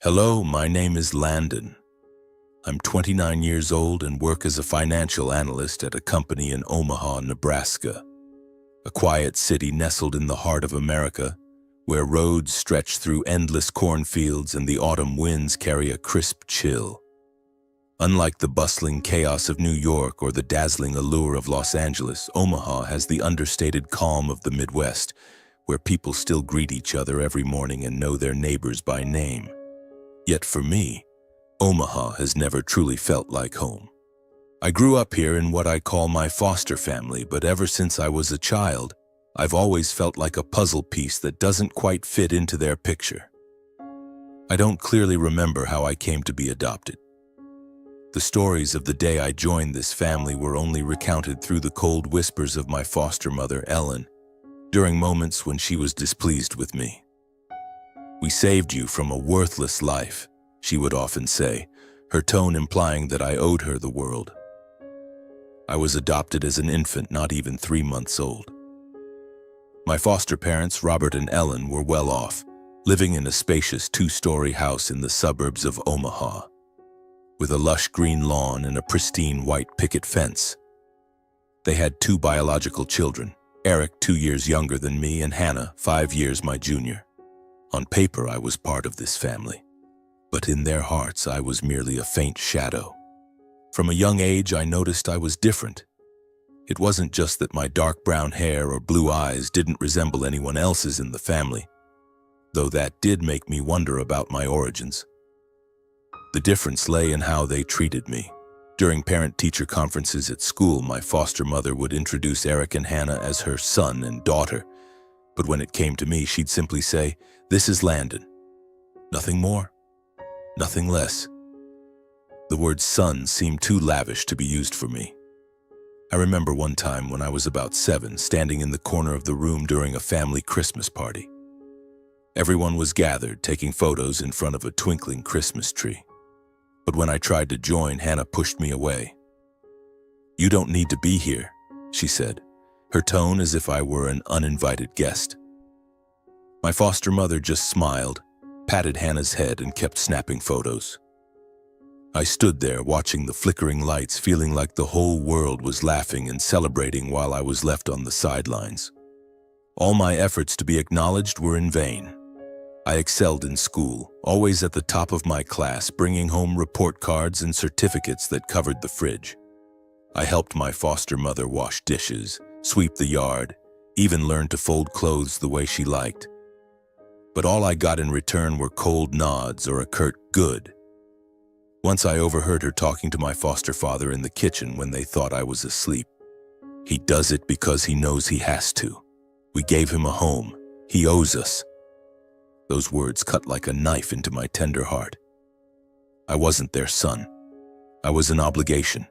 Hello, my name is Landon. I'm 29 years old and work as a financial analyst at a company in Omaha, Nebraska, a quiet city nestled in the heart of America, where roads stretch through endless cornfields and the autumn winds carry a crisp chill. Unlike the bustling chaos of New York or the dazzling allure of Los Angeles, Omaha has the understated calm of the Midwest, where people still greet each other every morning and know their neighbors by name. Yet for me, Omaha has never truly felt like home. I grew up here in what I call my foster family, but ever since I was a child, I've always felt like a puzzle piece that doesn't quite fit into their picture. I don't clearly remember how I came to be adopted. The stories of the day I joined this family were only recounted through the cold whispers of my foster mother, Ellen, during moments when she was displeased with me. "We saved you from a worthless life," she would often say, her tone implying that I owed her the world. I was adopted as an infant, not even 3 months old. My foster parents, Robert and Ellen, were well off, living in a spacious 2-story house in the suburbs of Omaha, with a lush green lawn and a pristine white picket fence. They had 2 biological children, Eric, 2 years younger than me, and Hannah, 5 years my junior. On paper, I was part of this family, but in their hearts, I was merely a faint shadow. From a young age, I noticed I was different. It wasn't just that my dark brown hair or blue eyes didn't resemble anyone else's in the family, though that did make me wonder about my origins. The difference lay in how they treated me. During parent-teacher conferences at school, my foster mother would introduce Eric and Hannah as her son and daughter, but when it came to me, she'd simply say, "This is Landon." Nothing more, nothing less. The word son seemed too lavish to be used for me. I remember one time when I was about 7, standing in the corner of the room during a family Christmas party. Everyone was gathered, taking photos in front of a twinkling Christmas tree. But when I tried to join, Hannah pushed me away. "You don't need to be here," she said, her tone as if I were an uninvited guest. My foster mother just smiled, patted Hannah's head, and kept snapping photos. I stood there watching the flickering lights, feeling like the whole world was laughing and celebrating while I was left on the sidelines. All my efforts to be acknowledged were in vain. I excelled in school, always at the top of my class, bringing home report cards and certificates that covered the fridge. I helped my foster mother wash dishes, sweep the yard, even learned to fold clothes the way she liked. But all I got in return were cold nods or a curt "good." Once I overheard her talking to my foster father in the kitchen when they thought I was asleep. "He does it because he knows he has to. We gave him a home. He owes us." Those words cut like a knife into my tender heart. I wasn't their son. I was an obligation.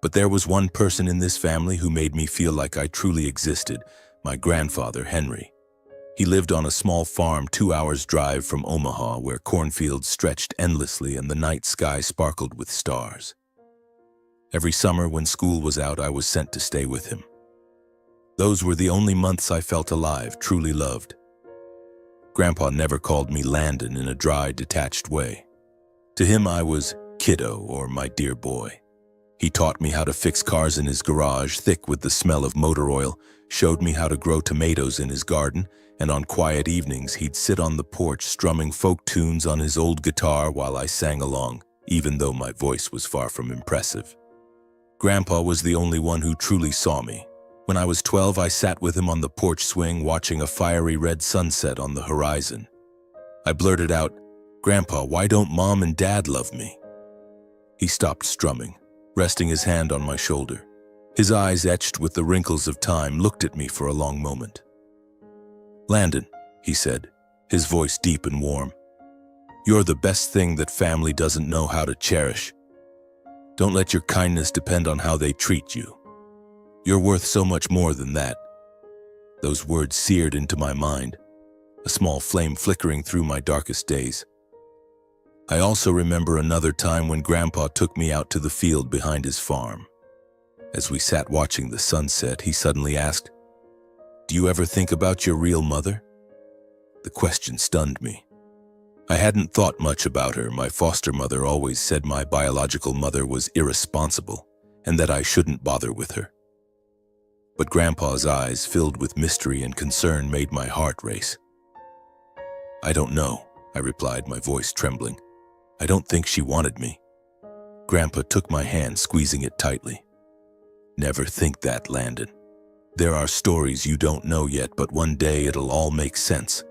But there was one person in this family who made me feel like I truly existed, my grandfather, Henry. He lived on a small farm 2 hours' drive from Omaha, where cornfields stretched endlessly and the night sky sparkled with stars. Every summer when school was out, I was sent to stay with him. Those were the only months I felt alive, truly loved. Grandpa never called me Landon in a dry, detached way. To him, I was kiddo, or my dear boy. He taught me how to fix cars in his garage, thick with the smell of motor oil, showed me how to grow tomatoes in his garden, and on quiet evenings he'd sit on the porch strumming folk tunes on his old guitar while I sang along, even though my voice was far from impressive. Grandpa was the only one who truly saw me. When I was 12, I sat with him on the porch swing watching a fiery red sunset on the horizon. I blurted out, "Grandpa, why don't Mom and Dad love me?" He stopped strumming, resting his hand on my shoulder. His eyes, etched with the wrinkles of time, looked at me for a long moment. "Landon," he said, his voice deep and warm, "you're the best thing that family doesn't know how to cherish. Don't let your kindness depend on how they treat you. You're worth so much more than that." Those words seared into my mind, a small flame flickering through my darkest days. I also remember another time when Grandpa took me out to the field behind his farm. As we sat watching the sunset, he suddenly asked, "Do you ever think about your real mother?" The question stunned me. I hadn't thought much about her. My foster mother always said my biological mother was irresponsible and that I shouldn't bother with her. But Grandpa's eyes, filled with mystery and concern, made my heart race. "I don't know," I replied, my voice trembling. "I don't think she wanted me." Grandpa took my hand, squeezing it tightly. "Never think that, Landon. There are stories you don't know yet, but one day it'll all make sense."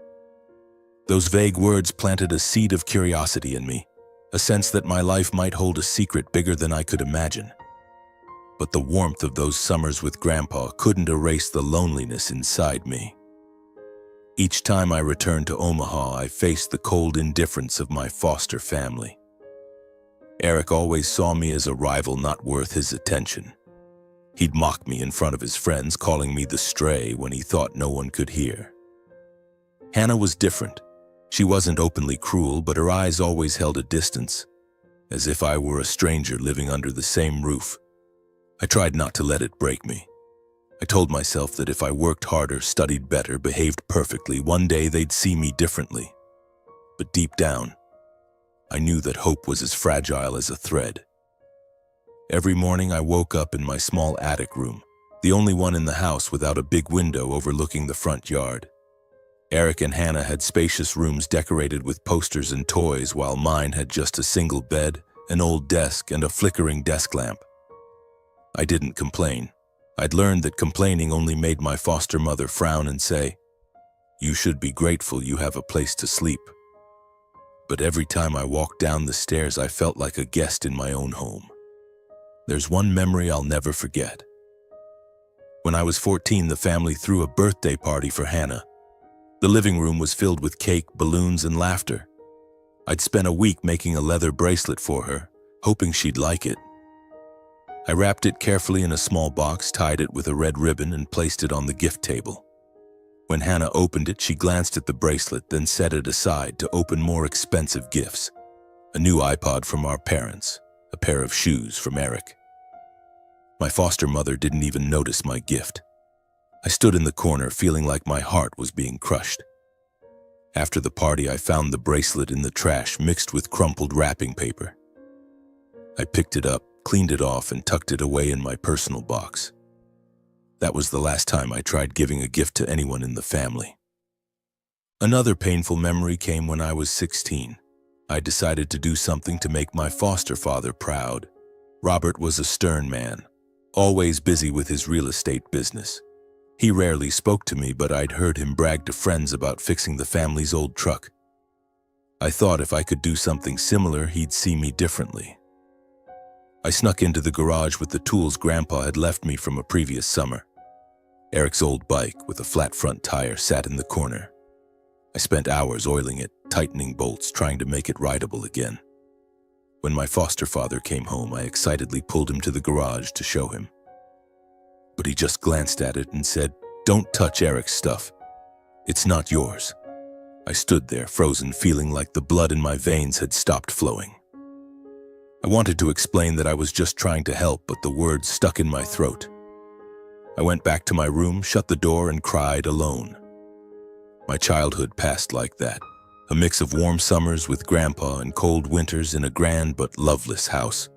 Those vague words planted a seed of curiosity in me, a sense that my life might hold a secret bigger than I could imagine. But the warmth of those summers with Grandpa couldn't erase the loneliness inside me. Each time I returned to Omaha, I faced the cold indifference of my foster family. Eric always saw me as a rival not worth his attention. He'd mock me in front of his friends, calling me the stray when he thought no one could hear. Hannah was different. She wasn't openly cruel, but her eyes always held a distance, as if I were a stranger living under the same roof. I tried not to let it break me. I told myself that if I worked harder, studied better, behaved perfectly, one day they'd see me differently. But deep down, I knew that hope was as fragile as a thread. Every morning I woke up in my small attic room, the only one in the house without a big window overlooking the front yard. Eric and Hannah had spacious rooms decorated with posters and toys, while mine had just a single bed, an old desk, and a flickering desk lamp. I didn't complain. I'd learned that complaining only made my foster mother frown and say, "You should be grateful you have a place to sleep." But every time I walked down the stairs, I felt like a guest in my own home. There's one memory I'll never forget. When I was 14, the family threw a birthday party for Hannah. The living room was filled with cake, balloons, and laughter. I'd spent a week making a leather bracelet for her, hoping she'd like it. I wrapped it carefully in a small box, tied it with a red ribbon, and placed it on the gift table. When Hannah opened it, she glanced at the bracelet, then set it aside to open more expensive gifts. A new iPod from our parents, a pair of shoes from Eric. My foster mother didn't even notice my gift. I stood in the corner, feeling like my heart was being crushed. After the party, I found the bracelet in the trash, mixed with crumpled wrapping paper. I picked it up, cleaned it off, and tucked it away in my personal box. That was the last time I tried giving a gift to anyone in the family. Another painful memory came when I was 16. I decided to do something to make my foster father proud. Robert was a stern man, always busy with his real estate business. He rarely spoke to me, but I'd heard him brag to friends about fixing the family's old truck. I thought if I could do something similar, he'd see me differently. I snuck into the garage with the tools Grandpa had left me from a previous summer. Eric's old bike with a flat front tire sat in the corner. I spent hours oiling it, tightening bolts, trying to make it rideable again. When my foster father came home, I excitedly pulled him to the garage to show him. But he just glanced at it and said, "Don't touch Eric's stuff. It's not yours." I stood there, frozen, feeling like the blood in my veins had stopped flowing. I wanted to explain that I was just trying to help, but the words stuck in my throat. I went back to my room, shut the door, and cried alone. My childhood passed like that, a mix of warm summers with Grandpa and cold winters in a grand but loveless house.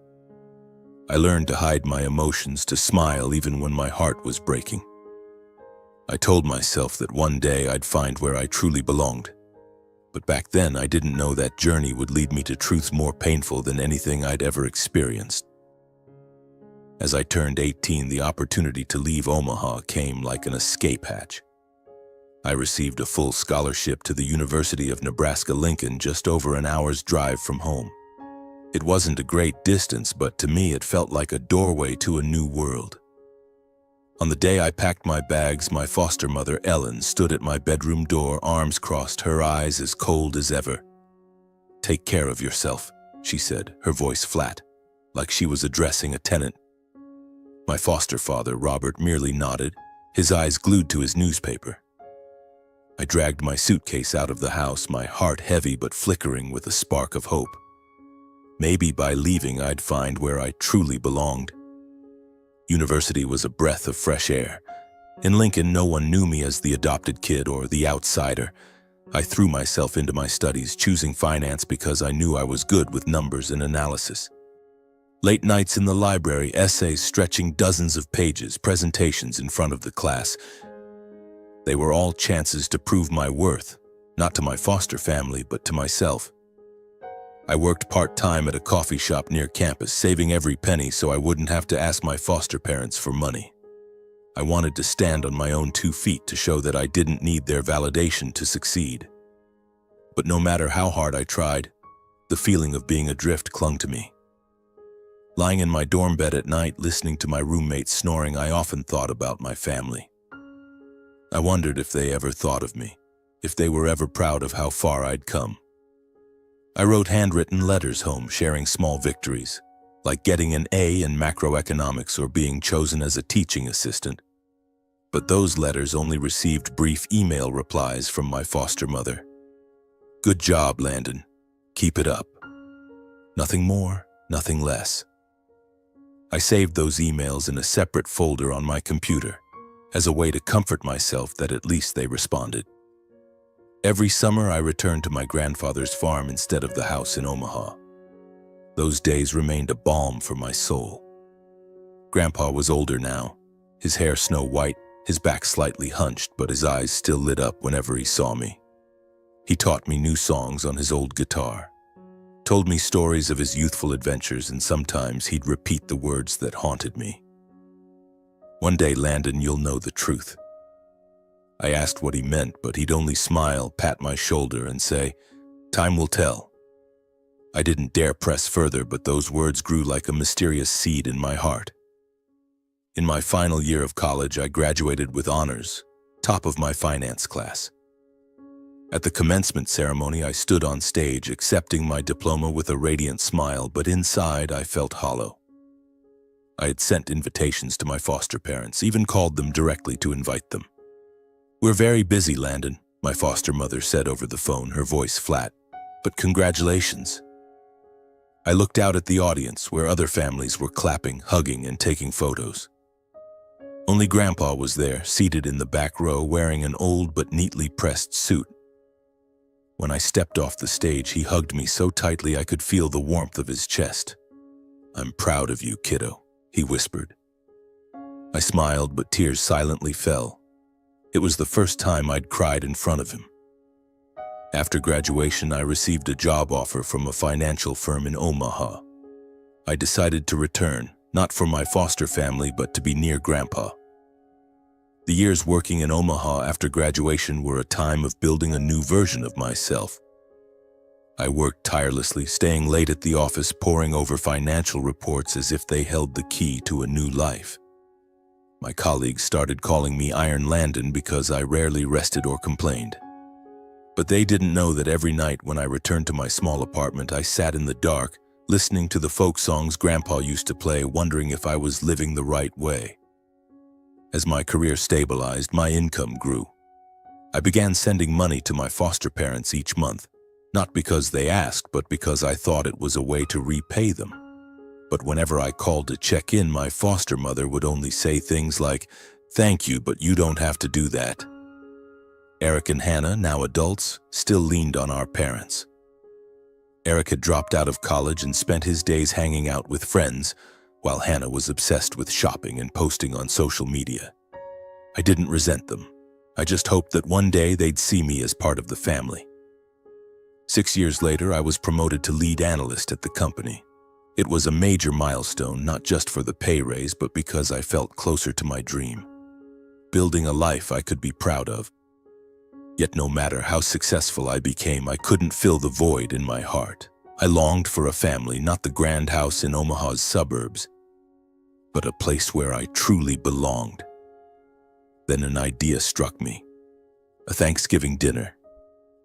I learned to hide my emotions, to smile even when my heart was breaking. I told myself that one day I'd find where I truly belonged. But back then, I didn't know that journey would lead me to truths more painful than anything I'd ever experienced. As I turned 18, the opportunity to leave Omaha came like an escape hatch. I received a full scholarship to the University of Nebraska-Lincoln, just over an hour's drive from home. It wasn't a great distance, but to me it felt like a doorway to a new world. On the day I packed my bags, my foster mother, Ellen, stood at my bedroom door, arms crossed, her eyes as cold as ever. "Take care of yourself," she said, her voice flat, like she was addressing a tenant. My foster father, Robert, merely nodded, his eyes glued to his newspaper. I dragged my suitcase out of the house, my heart heavy but flickering with a spark of hope. Maybe by leaving I'd find where I truly belonged. University was a breath of fresh air. In Lincoln, no one knew me as the adopted kid or the outsider. I threw myself into my studies, choosing finance because I knew I was good with numbers and analysis. Late nights in the library, essays stretching dozens of pages, presentations in front of the class. They were all chances to prove my worth, not to my foster family, but to myself. I worked part-time at a coffee shop near campus, saving every penny so I wouldn't have to ask my foster parents for money. I wanted to stand on my own 2 feet to show that I didn't need their validation to succeed. But no matter how hard I tried, the feeling of being adrift clung to me. Lying in my dorm bed at night, listening to my roommates snoring, I often thought about my family. I wondered if they ever thought of me, if they were ever proud of how far I'd come. I wrote handwritten letters home, sharing small victories, like getting an A in macroeconomics or being chosen as a teaching assistant. But those letters only received brief email replies from my foster mother. "Good job, Landon. Keep it up." Nothing more, nothing less. I saved those emails in a separate folder on my computer, as a way to comfort myself that at least they responded. Every summer I returned to my grandfather's farm instead of the house in Omaha. Those days remained a balm for my soul. Grandpa was older now, his hair snow white, his back slightly hunched, but his eyes still lit up whenever he saw me. He taught me new songs on his old guitar, told me stories of his youthful adventures, and sometimes he'd repeat the words that haunted me. "One day, Landon, you'll know the truth." I asked what he meant, but he'd only smile, pat my shoulder, and say, "Time will tell." I didn't dare press further, but those words grew like a mysterious seed in my heart. In my final year of college, I graduated with honors, top of my finance class. At the commencement ceremony, I stood on stage, accepting my diploma with a radiant smile, but inside I felt hollow. I had sent invitations to my foster parents, even called them directly to invite them. "We're very busy, Landon," my foster mother said over the phone, her voice flat. "But congratulations." I looked out at the audience, where other families were clapping, hugging, and taking photos. Only Grandpa was there, seated in the back row, wearing an old but neatly pressed suit. When I stepped off the stage, he hugged me so tightly I could feel the warmth of his chest. "I'm proud of you, kiddo," he whispered. I smiled, but tears silently fell. It was the first time I'd cried in front of him. After graduation, I received a job offer from a financial firm in Omaha. I decided to return, not for my foster family, but to be near Grandpa. The years working in Omaha after graduation were a time of building a new version of myself. I worked tirelessly, staying late at the office, poring over financial reports as if they held the key to a new life. My colleagues started calling me Iron Landon because I rarely rested or complained. But they didn't know that every night when I returned to my small apartment, I sat in the dark, listening to the folk songs Grandpa used to play, wondering if I was living the right way. As my career stabilized, my income grew. I began sending money to my foster parents each month, not because they asked, but because I thought it was a way to repay them. But whenever I called to check in, my foster mother would only say things like, "Thank you, but you don't have to do that." Eric and Hannah, now adults, still leaned on our parents. Eric had dropped out of college and spent his days hanging out with friends, while Hannah was obsessed with shopping and posting on social media. I didn't resent them. I just hoped that one day they'd see me as part of the family. 6 years later, I was promoted to lead analyst at the company. It was a major milestone, not just for the pay raise, but because I felt closer to my dream, building a life I could be proud of. Yet no matter how successful I became, I couldn't fill the void in my heart. I longed for a family, not the grand house in Omaha's suburbs, but a place where I truly belonged. Then an idea struck me. A Thanksgiving dinner.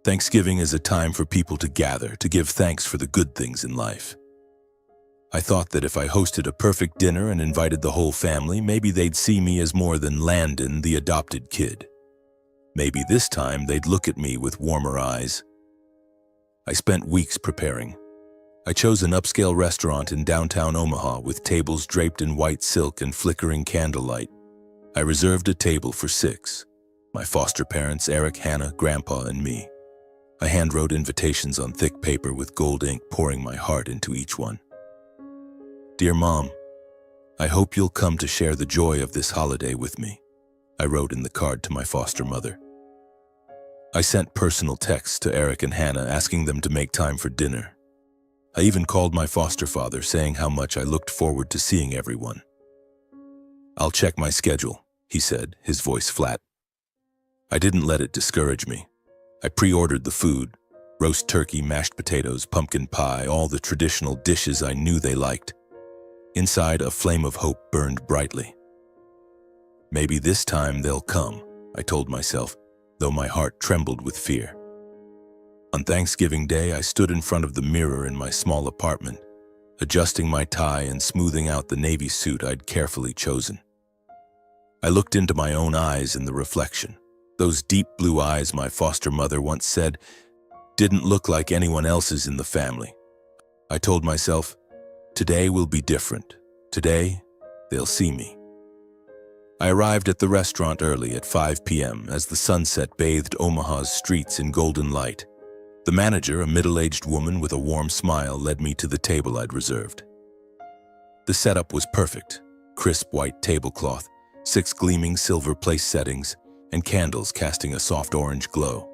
Thanksgiving is a time for people to gather, to give thanks for the good things in life. I thought that if I hosted a perfect dinner and invited the whole family, maybe they'd see me as more than Landon, the adopted kid. Maybe this time they'd look at me with warmer eyes. I spent weeks preparing. I chose an upscale restaurant in downtown Omaha with tables draped in white silk and flickering candlelight. I reserved a table for 6, my foster parents, Eric, Hannah, Grandpa, and me. I handwrote invitations on thick paper with gold ink, pouring my heart into each one. "Dear Mom, I hope you'll come to share the joy of this holiday with me," I wrote in the card to my foster mother. I sent personal texts to Eric and Hannah asking them to make time for dinner. I even called my foster father saying how much I looked forward to seeing everyone. "I'll check my schedule," he said, his voice flat. I didn't let it discourage me. I pre-ordered the food: roast turkey, mashed potatoes, pumpkin pie, all the traditional dishes I knew they liked. Inside, a flame of hope burned brightly. Maybe this time they'll come, I told myself, though my heart trembled with fear. On Thanksgiving Day, I stood in front of the mirror in my small apartment, adjusting my tie and smoothing out the navy suit I'd carefully chosen. I looked into my own eyes in the reflection. Those deep blue eyes my foster mother once said didn't look like anyone else's in the family. I told myself, today will be different. Today, they'll see me. I arrived at the restaurant early at 5 p.m. as the sunset bathed Omaha's streets in golden light. The manager, a middle-aged woman with a warm smile, led me to the table I'd reserved. The setup was perfect: crisp white tablecloth, 6 gleaming silver place settings, and candles casting a soft orange glow.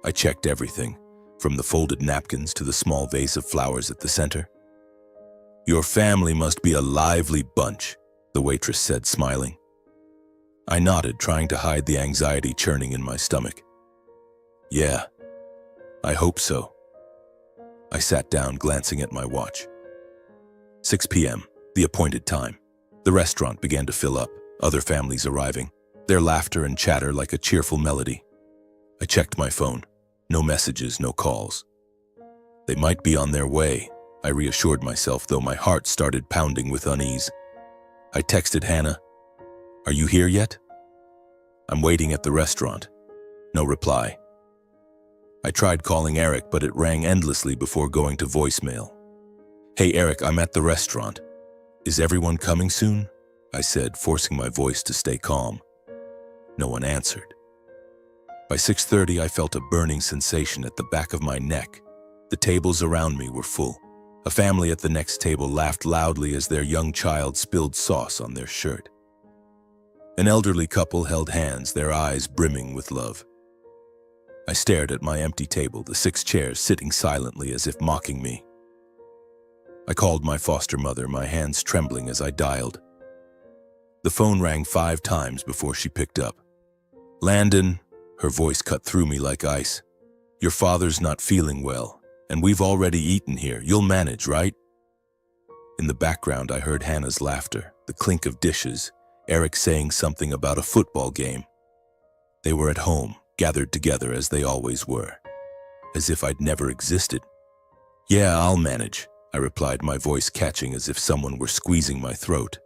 I checked everything, from the folded napkins to the small vase of flowers at the center. "Your family must be a lively bunch," the waitress said, smiling. I nodded, trying to hide the anxiety churning in my stomach. "Yeah, I hope so." I sat down, glancing at my watch. 6 p.m., the appointed time. The restaurant began to fill up, other families arriving, their laughter and chatter like a cheerful melody. I checked my phone. No messages, no calls. They might be on their way, I reassured myself, though my heart started pounding with unease. I texted Hannah, "Are you here yet?" "I'm waiting at the restaurant." No reply. I tried calling Eric, but it rang endlessly before going to voicemail. "Hey Eric, I'm at the restaurant. Is everyone coming soon?" I said, forcing my voice to stay calm. No one answered. By 6:30, I felt a burning sensation at the back of my neck. The tables around me were full. A family at the next table laughed loudly as their young child spilled sauce on their shirt. An elderly couple held hands, their eyes brimming with love. I stared at my empty table, the 6 chairs sitting silently as if mocking me. I called my foster mother, my hands trembling as I dialed. The phone rang 5 times before she picked up. "Landon," her voice cut through me like ice. "Your father's not feeling well, and we've already eaten here. You'll manage, right?" In the background, I heard Hannah's laughter, the clink of dishes, Eric saying something about a football game. They were at home, gathered together as they always were, as if I'd never existed. "Yeah, I'll manage," I replied, my voice catching as if someone were squeezing my throat.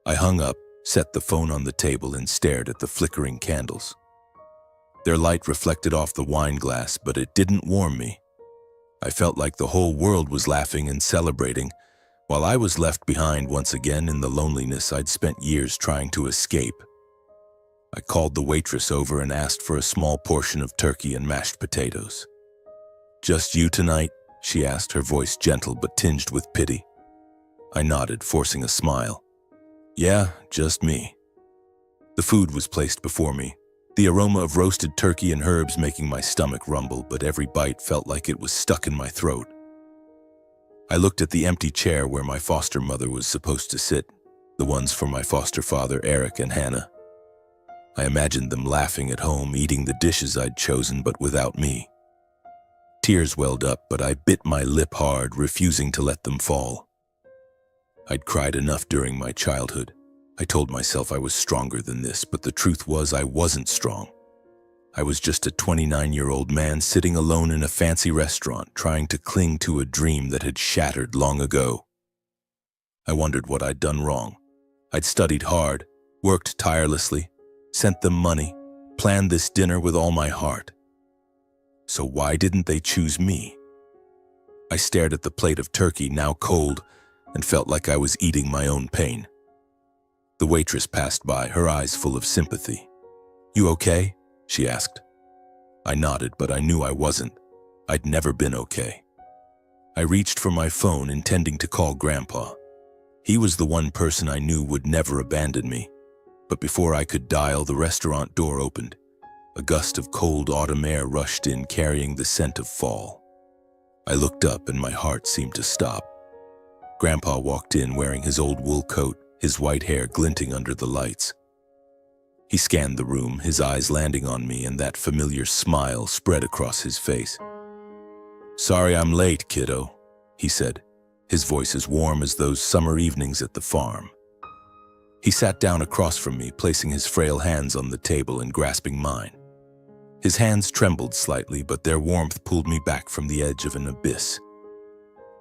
I hung up, set the phone on the table, and stared at the flickering candles. Their light reflected off the wine glass, but it didn't warm me. I felt like the whole world was laughing and celebrating, while I was left behind once again in the loneliness I'd spent years trying to escape. I called the waitress over and asked for a small portion of turkey and mashed potatoes. "Just you tonight?" she asked, her voice gentle but tinged with pity. I nodded, forcing a smile. "Yeah, just me." The food was placed before me, the aroma of roasted turkey and herbs making my stomach rumble, but every bite felt like it was stuck in my throat. I looked at the empty chair where my foster mother was supposed to sit, the ones for my foster father, Eric, and Hannah. I imagined them laughing at home, eating the dishes I'd chosen, but without me. Tears welled up, but I bit my lip hard, refusing to let them fall. I'd cried enough during my childhood. I told myself I was stronger than this, but the truth was I wasn't strong. I was just a 29-year-old man sitting alone in a fancy restaurant, trying to cling to a dream that had shattered long ago. I wondered what I'd done wrong. I'd studied hard, worked tirelessly, sent them money, planned this dinner with all my heart. So why didn't they choose me? I stared at the plate of turkey, now cold, and felt like I was eating my own pain. The waitress passed by, her eyes full of sympathy. "You okay?" she asked. I nodded, but I knew I wasn't. I'd never been okay. I reached for my phone, intending to call Grandpa. He was the one person I knew would never abandon me. But before I could dial, the restaurant door opened. A gust of cold autumn air rushed in, carrying the scent of fall. I looked up and my heart seemed to stop. Grandpa walked in wearing his old wool coat, his white hair glinting under the lights. He scanned the room, his eyes landing on me, and that familiar smile spread across his face. "Sorry I'm late, kiddo," he said, his voice as warm as those summer evenings at the farm. He sat down across from me, placing his frail hands on the table and grasping mine. His hands trembled slightly, but their warmth pulled me back from the edge of an abyss.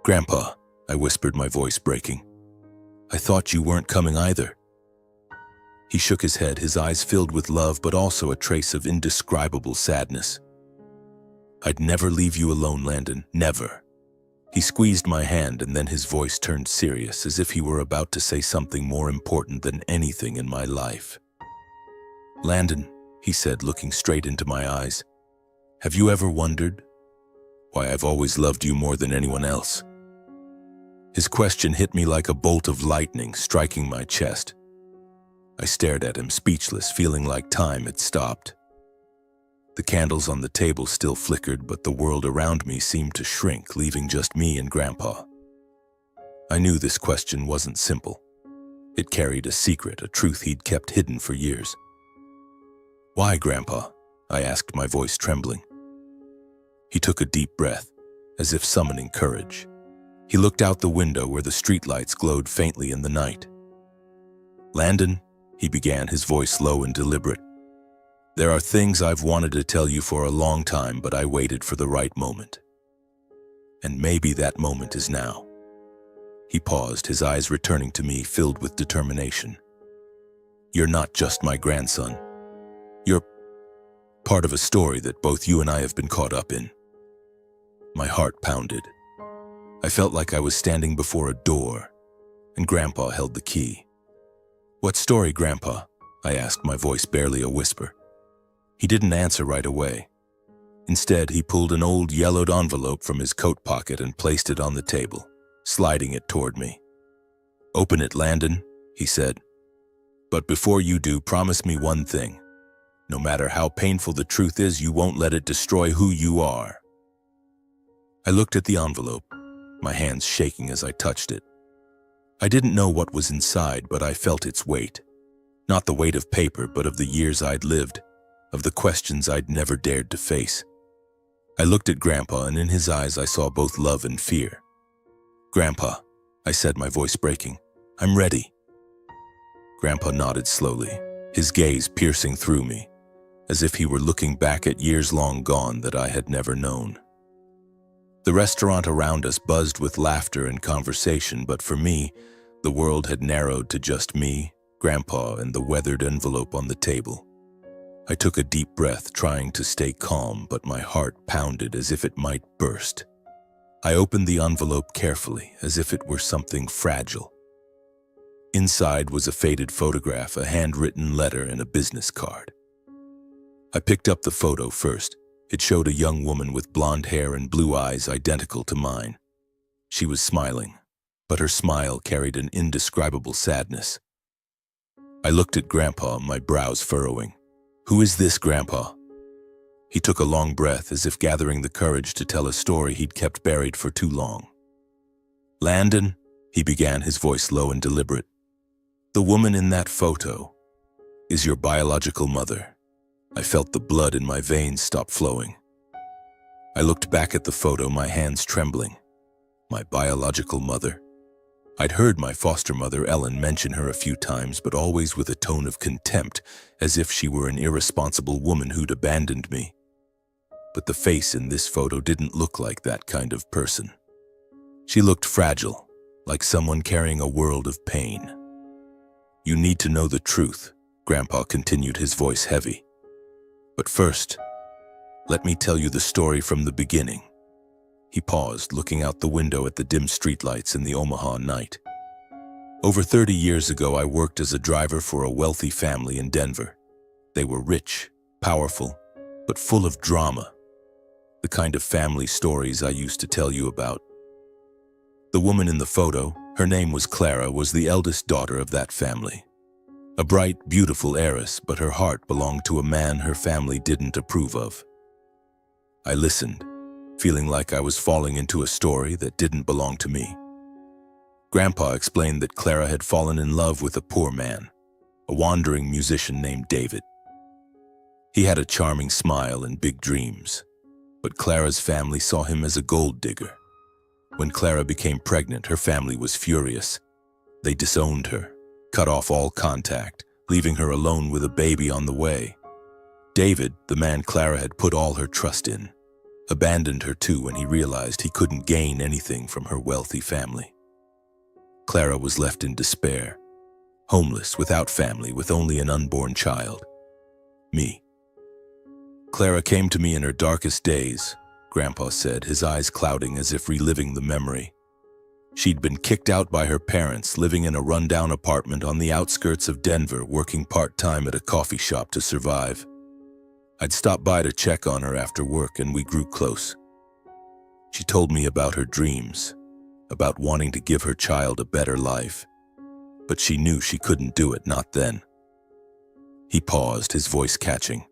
"Grandpa," I whispered, my voice breaking. "I thought you weren't coming either." He shook his head, his eyes filled with love, but also a trace of indescribable sadness. "I'd never leave you alone, Landon, never." He squeezed my hand, and then his voice turned serious, as if he were about to say something more important than anything in my life. "Landon," he said, looking straight into my eyes, "have you ever wondered why I've always loved you more than anyone else?" His question hit me like a bolt of lightning, striking my chest. I stared at him, speechless, feeling like time had stopped. The candles on the table still flickered, but the world around me seemed to shrink, leaving just me and Grandpa. I knew this question wasn't simple. It carried a secret, a truth he'd kept hidden for years. "Why, Grandpa?" I asked, my voice trembling. He took a deep breath, as if summoning courage. He looked out the window where the streetlights glowed faintly in the night. "Landon," he began, his voice low and deliberate, "there are things I've wanted to tell you for a long time, but I waited for the right moment. And maybe that moment is now." He paused, his eyes returning to me, filled with determination. "You're not just my grandson. You're part of a story that both you and I have been caught up in." My heart pounded. I felt like I was standing before a door, and Grandpa held the key. "What story, Grandpa?" I asked, my voice barely a whisper. He didn't answer right away. Instead, he pulled an old yellowed envelope from his coat pocket and placed it on the table, sliding it toward me. "Open it, Landon," he said. "But before you do, promise me one thing. No matter how painful the truth is, you won't let it destroy who you are." I looked at the envelope, my hands shaking as I touched it. I didn't know what was inside, but I felt its weight. Not the weight of paper, but of the years I'd lived, of the questions I'd never dared to face. I looked at Grandpa, and in his eyes I saw both love and fear. "Grandpa," I said, my voice breaking, "I'm ready." Grandpa nodded slowly, his gaze piercing through me, as if he were looking back at years long gone that I had never known. The restaurant around us buzzed with laughter and conversation, but for me, the world had narrowed to just me, Grandpa, and the weathered envelope on the table. I took a deep breath, trying to stay calm, but my heart pounded as if it might burst. I opened the envelope carefully, as if it were something fragile. Inside was a faded photograph, a handwritten letter, and a business card. I picked up the photo first. It showed a young woman with blonde hair and blue eyes identical to mine. She was smiling, but her smile carried an indescribable sadness. I looked at Grandpa, my brows furrowing. "Who is this, Grandpa?" He took a long breath, as if gathering the courage to tell a story he'd kept buried for too long. "Landon," he began, his voice low and deliberate, "the woman in that photo is your biological mother." I felt the blood in my veins stop flowing. I looked back at the photo, my hands trembling. My biological mother? I'd heard my foster mother, Ellen, mention her a few times, but always with a tone of contempt, as if she were an irresponsible woman who'd abandoned me. But the face in this photo didn't look like that kind of person. She looked fragile, like someone carrying a world of pain. "You need to know the truth," Grandpa continued, his voice heavy. "But first, let me tell you the story from the beginning." He paused, looking out the window at the dim streetlights in the Omaha night. "Over 30 years ago, I worked as a driver for a wealthy family in Denver. They were rich, powerful, but full of drama, the kind of family stories I used to tell you about. The woman in the photo, her name was Clara, was the eldest daughter of that family. A bright, beautiful heiress, but her heart belonged to a man her family didn't approve of. I listened, feeling like I was falling into a story that didn't belong to me. Grandpa explained that Clara had fallen in love with a poor man, a wandering musician named David. He had a charming smile and big dreams, but Clara's family saw him as a gold digger. When Clara became pregnant, her family was furious. They disowned her, cut off all contact, leaving her alone with a baby on the way. David, the man Clara had put all her trust in, abandoned her too when he realized he couldn't gain anything from her wealthy family. Clara was left in despair, homeless, without family, with only an unborn child. Me. Clara came to me in her darkest days, Grandpa said, his eyes clouding as if reliving the memory. She'd been kicked out by her parents, living in a rundown apartment on the outskirts of Denver, working part-time at a coffee shop to survive. I'd stop by to check on her after work, and we grew close. She told me about her dreams, about wanting to give her child a better life, but she knew she couldn't do it, not then. He paused, his voice catching.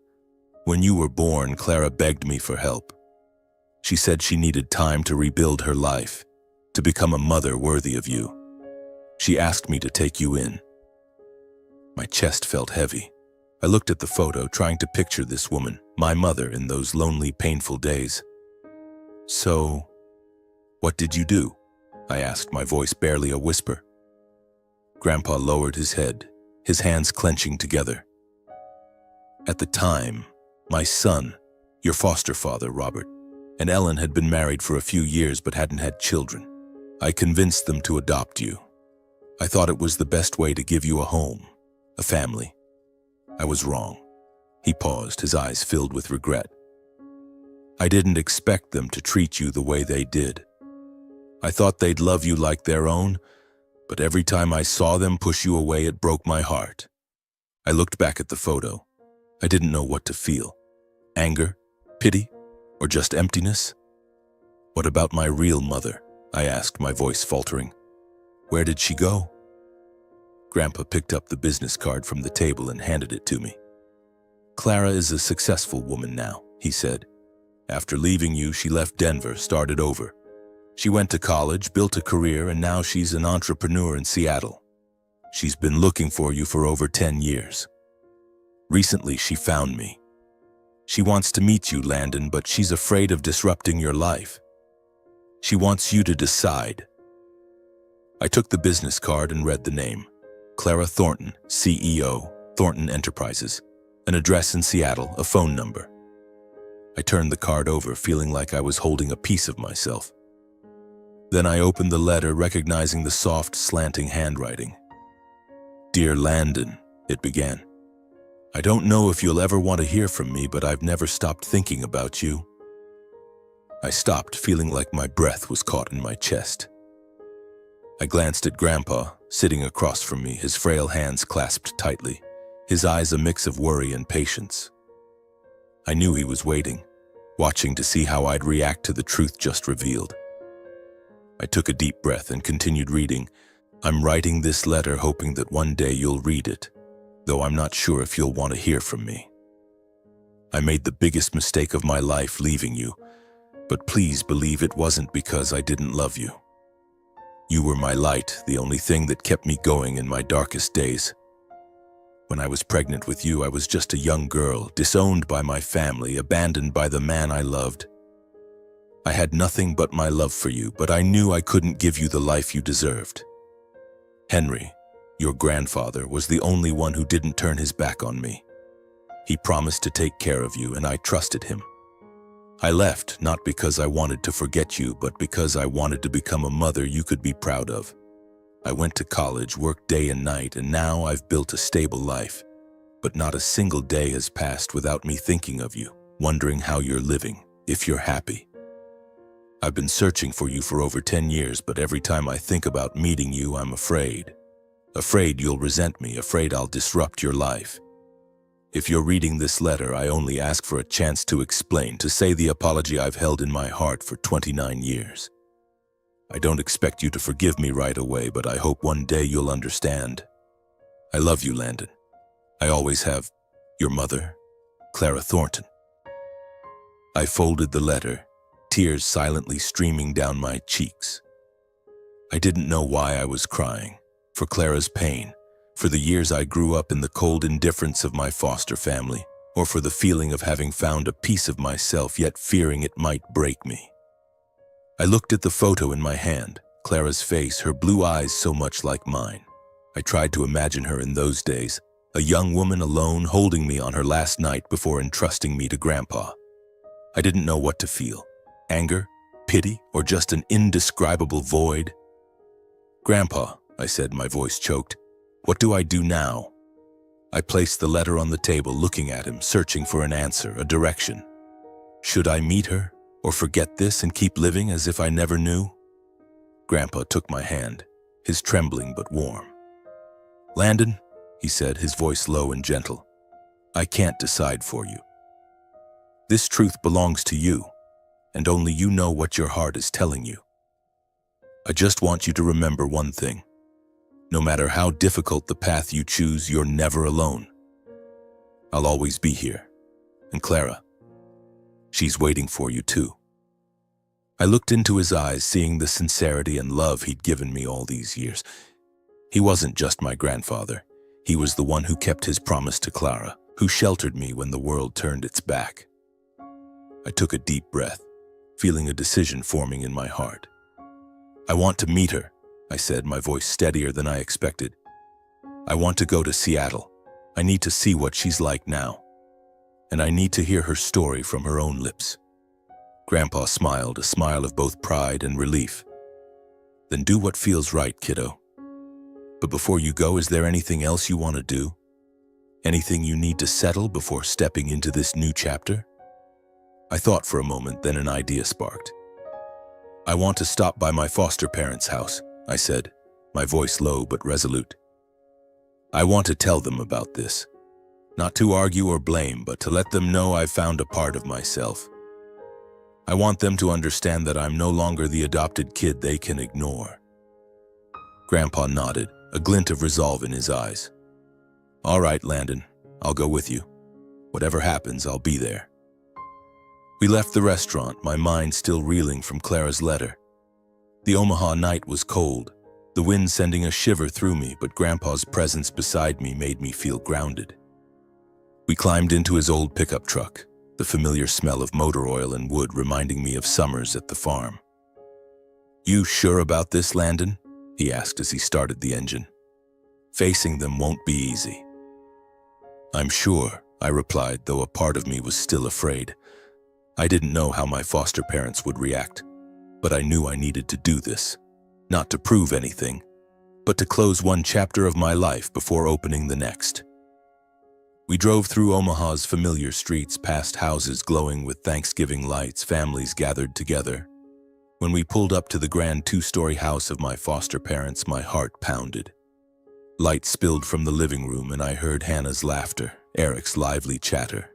When you were born, Clara begged me for help. She said she needed time to rebuild her life, to become a mother worthy of you. She asked me to take you in. My chest felt heavy. I looked at the photo, trying to picture this woman, my mother, in those lonely, painful days. So, what did you do? I asked, my voice barely a whisper. Grandpa lowered his head, his hands clenching together. At the time, my son, your foster father, Robert, and Ellen had been married for a few years but hadn't had children. I convinced them to adopt you. I thought it was the best way to give you a home, a family. I was wrong. He paused, his eyes filled with regret. I didn't expect them to treat you the way they did. I thought they'd love you like their own, but every time I saw them push you away, it broke my heart. I looked back at the photo. I didn't know what to feel. Anger? Pity? Or just emptiness? What about my real mother? I asked, my voice faltering. Where did she go? Grandpa picked up the business card from the table and handed it to me. Clara is a successful woman now, he said. After leaving you, she left Denver, started over. She went to college, built a career, and now she's an entrepreneur in Seattle. She's been looking for you for over 10 years. Recently, she found me. She wants to meet you, Landon, but she's afraid of disrupting your life. She wants you to decide. I took the business card and read the name. Clara Thornton, CEO, Thornton Enterprises. An address in Seattle, a phone number. I turned the card over, feeling like I was holding a piece of myself. Then I opened the letter, recognizing the soft, slanting handwriting. Dear Landon, it began. I don't know if you'll ever want to hear from me, but I've never stopped thinking about you. I stopped, feeling like my breath was caught in my chest. I glanced at Grandpa, sitting across from me, his frail hands clasped tightly, his eyes a mix of worry and patience. I knew he was waiting, watching to see how I'd react to the truth just revealed. I took a deep breath and continued reading. I'm writing this letter hoping that one day you'll read it, though I'm not sure if you'll want to hear from me. I made the biggest mistake of my life leaving you, but please believe it wasn't because I didn't love you. You were my light, the only thing that kept me going in my darkest days. When I was pregnant with you, I was just a young girl, disowned by my family, abandoned by the man I loved. I had nothing but my love for you, but I knew I couldn't give you the life you deserved. Henry, your grandfather, was the only one who didn't turn his back on me. He promised to take care of you, and I trusted him. I left, not because I wanted to forget you, but because I wanted to become a mother you could be proud of. I went to college, worked day and night, and now I've built a stable life. But not a single day has passed without me thinking of you, wondering how you're living, if you're happy. I've been searching for you for over 10 years, but every time I think about meeting you, I'm afraid. Afraid you'll resent me, afraid I'll disrupt your life. If you're reading this letter, I only ask for a chance to explain, to say the apology I've held in my heart for 29 years. I don't expect you to forgive me right away, but I hope one day you'll understand. I love you, Landon. I always have. Your mother, Clara Thornton. I folded the letter, tears silently streaming down my cheeks. I didn't know why I was crying. For Clara's pain, for the years I grew up in the cold indifference of my foster family, or for the feeling of having found a piece of myself yet fearing it might break me. I looked at the photo in my hand, Clara's face, her blue eyes so much like mine. I tried to imagine her in those days, a young woman alone holding me on her last night before entrusting me to Grandpa. I didn't know what to feel, anger, pity, or just an indescribable void. Grandpa, I said, my voice choked, what do I do now? I placed the letter on the table, looking at him, searching for an answer, a direction. Should I meet her, or forget this and keep living as if I never knew? Grandpa took my hand, his trembling but warm. Landon, he said, his voice low and gentle, I can't decide for you. This truth belongs to you, and only you know what your heart is telling you. I just want you to remember one thing. No matter how difficult the path you choose, you're never alone. I'll always be here. And Clara, she's waiting for you too. I looked into his eyes, seeing the sincerity and love he'd given me all these years. He wasn't just my grandfather. He was the one who kept his promise to Clara, who sheltered me when the world turned its back. I took a deep breath, feeling a decision forming in my heart. I want to meet her, I said, my voice steadier than I expected. I want to go to Seattle. I need to see what she's like now. And I need to hear her story from her own lips. Grandpa smiled, a smile of both pride and relief. Then do what feels right, kiddo. But before you go, is there anything else you want to do? Anything you need to settle before stepping into this new chapter? I thought for a moment, then an idea sparked. I want to stop by my foster parents' house, I said, my voice low but resolute. I want to tell them about this. Not to argue or blame, but to let them know I've found a part of myself. I want them to understand that I'm no longer the adopted kid they can ignore. Grandpa nodded, a glint of resolve in his eyes. All right, Landon, I'll go with you. Whatever happens, I'll be there. We left the restaurant, my mind still reeling from Clara's letter. The Omaha night was cold, the wind sending a shiver through me, but Grandpa's presence beside me made me feel grounded. We climbed into his old pickup truck, the familiar smell of motor oil and wood reminding me of summers at the farm. You sure about this, Landon? He asked as he started the engine. Facing them won't be easy. I'm sure, I replied, though a part of me was still afraid. I didn't know how my foster parents would react, but I knew I needed to do this, not to prove anything, but to close one chapter of my life before opening the next. We drove through Omaha's familiar streets, past houses glowing with Thanksgiving lights, families gathered together. When we pulled up to the grand two-story house of my foster parents, my heart pounded. Light spilled from the living room, and I heard Hannah's laughter, Eric's lively chatter.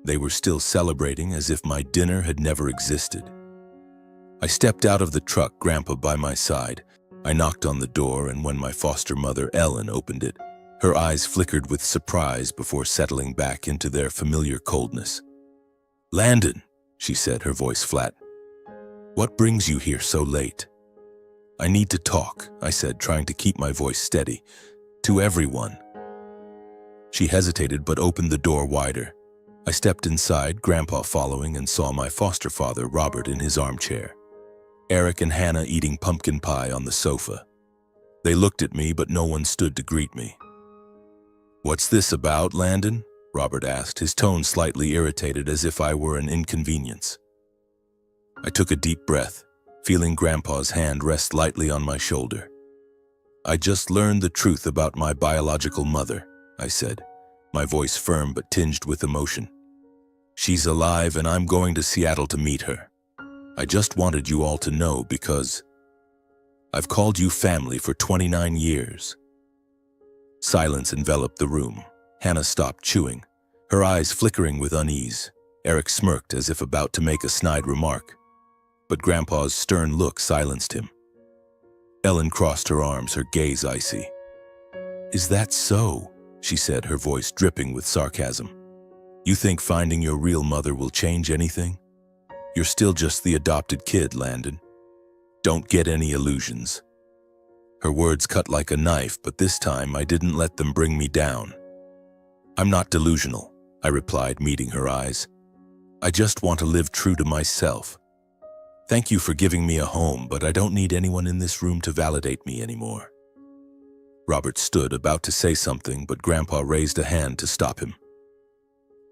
They were still celebrating as if my dinner had never existed. I stepped out of the truck, Grandpa by my side. I knocked on the door, and when my foster mother, Ellen, opened it, her eyes flickered with surprise before settling back into their familiar coldness. Landon, she said, her voice flat. What brings you here so late? I need to talk, I said, trying to keep my voice steady. To everyone. She hesitated but opened the door wider. I stepped inside, Grandpa following, and saw my foster father, Robert, in his armchair. Eric and Hannah eating pumpkin pie on the sofa. They looked at me, but no one stood to greet me. What's this about, Landon? Robert asked, his tone slightly irritated, as if I were an inconvenience. I took a deep breath, feeling Grandpa's hand rest lightly on my shoulder. I just learned the truth about my biological mother, I said, my voice firm but tinged with emotion. She's alive, and I'm going to Seattle to meet her. I just wanted you all to know because I've called you family for 29 years. Silence enveloped the room. Hannah stopped chewing, Her eyes flickering with unease, Eric smirked as if about to make a snide remark, but Grandpa's stern look silenced him. Ellen crossed her arms, her gaze icy. "Is that so?" she said, her voice dripping with sarcasm. "You think finding your real mother will change anything? You're still just the adopted kid, Landon. Don't get any illusions." Her words cut like a knife, but this time I didn't let them bring me down. "I'm not delusional," I replied, meeting her eyes. "I just want to live true to myself. Thank you for giving me a home, but I don't need anyone in this room to validate me anymore." Robert stood, about to say something, but Grandpa raised a hand to stop him.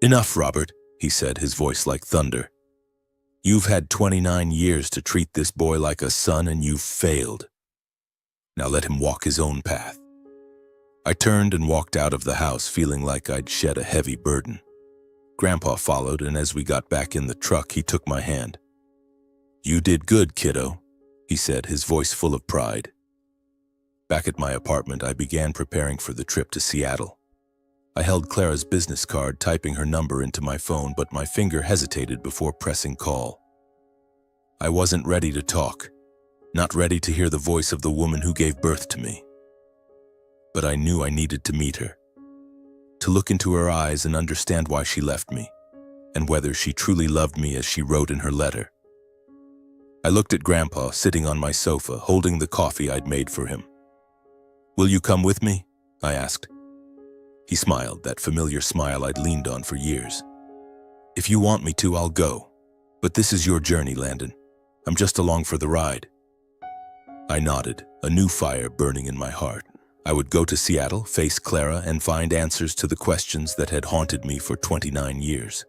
"Enough, Robert," he said, his voice like thunder. "You've had 29 years to treat this boy like a son, and you've failed. Now let him walk his own path." I turned and walked out of the house, feeling like I'd shed a heavy burden. Grandpa followed, and as we got back in the truck, he took my hand. "You did good, kiddo," he said, his voice full of pride. Back at my apartment, I began preparing for the trip to Seattle. I held Clara's business card, typing her number into my phone, but my finger hesitated before pressing call. I wasn't ready to talk, not ready to hear the voice of the woman who gave birth to me. But I knew I needed to meet her, to look into her eyes and understand why she left me, and whether she truly loved me as she wrote in her letter. I looked at Grandpa sitting on my sofa, holding the coffee I'd made for him. "Will you come with me?" I asked. He smiled, that familiar smile I'd leaned on for years. "If you want me to, I'll go. But this is your journey, Landon. I'm just along for the ride." I nodded, a new fire burning in my heart. I would go to Seattle, face Clara, and find answers to the questions that had haunted me for 29 years.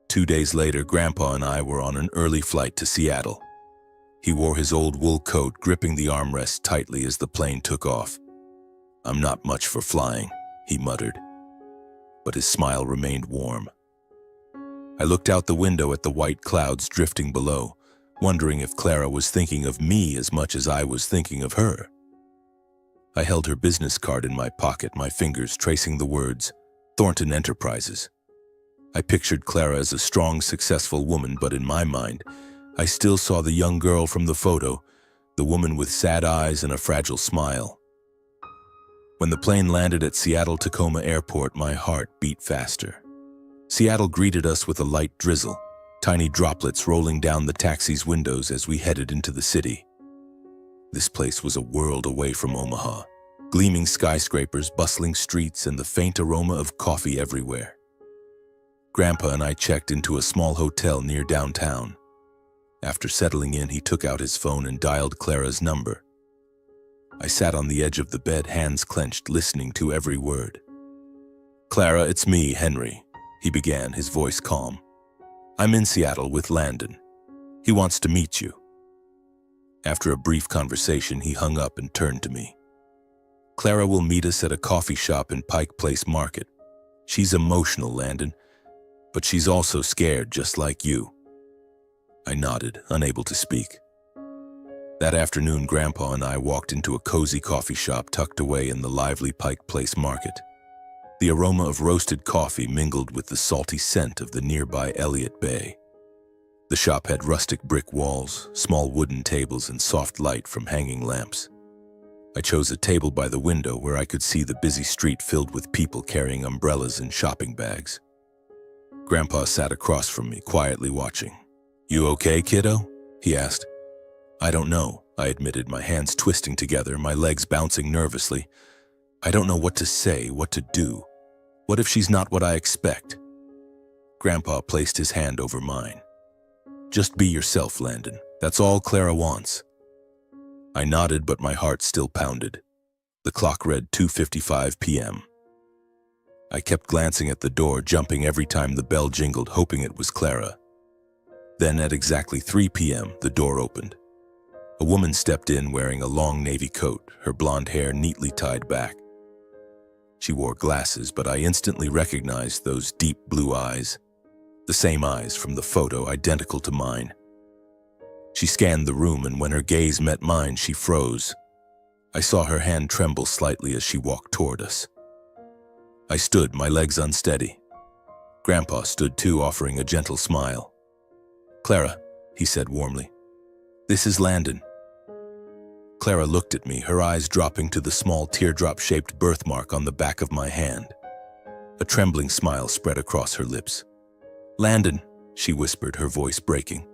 2 days later, Grandpa and I were on an early flight to Seattle. He wore his old wool coat, gripping the armrest tightly as the plane took off. "I'm not much for flying," he muttered, but his smile remained warm. I looked out the window at the white clouds drifting below, wondering if Clara was thinking of me as much as I was thinking of her. I held her business card in my pocket, my fingers tracing the words, Thornton Enterprises. I pictured Clara as a strong, successful woman, but in my mind, I still saw the young girl from the photo, the woman with sad eyes and a fragile smile. When the plane landed at Seattle-Tacoma Airport, my heart beat faster. Seattle greeted us with a light drizzle, tiny droplets rolling down the taxi's windows as we headed into the city. This place was a world away from Omaha, gleaming skyscrapers, bustling streets, and the faint aroma of coffee everywhere. Grandpa and I checked into a small hotel near downtown. After settling in, he took out his phone and dialed Clara's number. I sat on the edge of the bed, hands clenched, listening to every word. "Clara, it's me, Henry," he began, his voice calm. "I'm in Seattle with Landon. He wants to meet you." After a brief conversation, he hung up and turned to me. "Clara will meet us at a coffee shop in Pike Place Market. She's emotional, Landon, but she's also scared, just like you." I nodded, unable to speak. That afternoon, Grandpa and I walked into a cozy coffee shop tucked away in the lively Pike Place Market. The aroma of roasted coffee mingled with the salty scent of the nearby Elliott Bay. The shop had rustic brick walls, small wooden tables, and soft light from hanging lamps. I chose a table by the window where I could see the busy street filled with people carrying umbrellas and shopping bags. Grandpa sat across from me, quietly watching. "You okay, kiddo?" he asked. "I don't know," I admitted, my hands twisting together, my legs bouncing nervously. "I don't know what to say, what to do. What if she's not what I expect?" Grandpa placed his hand over mine. "Just be yourself, Landon. That's all Clara wants." I nodded, but my heart still pounded. The clock read 2:55 p.m. I kept glancing at the door, jumping every time the bell jingled, hoping it was Clara. Then at exactly 3 p.m., the door opened. A woman stepped in wearing a long navy coat, her blonde hair neatly tied back. She wore glasses, but I instantly recognized those deep blue eyes. The same eyes from the photo, identical to mine. She scanned the room, and when her gaze met mine, she froze. I saw her hand tremble slightly as she walked toward us. I stood, my legs unsteady, Grandpa stood too, offering a gentle smile. "Clara," he said warmly, "this is Landon." Clara looked at me, her eyes dropping to the small teardrop-shaped birthmark on the back of my hand. A trembling smile spread across her lips. "Landon," she whispered, her voice breaking.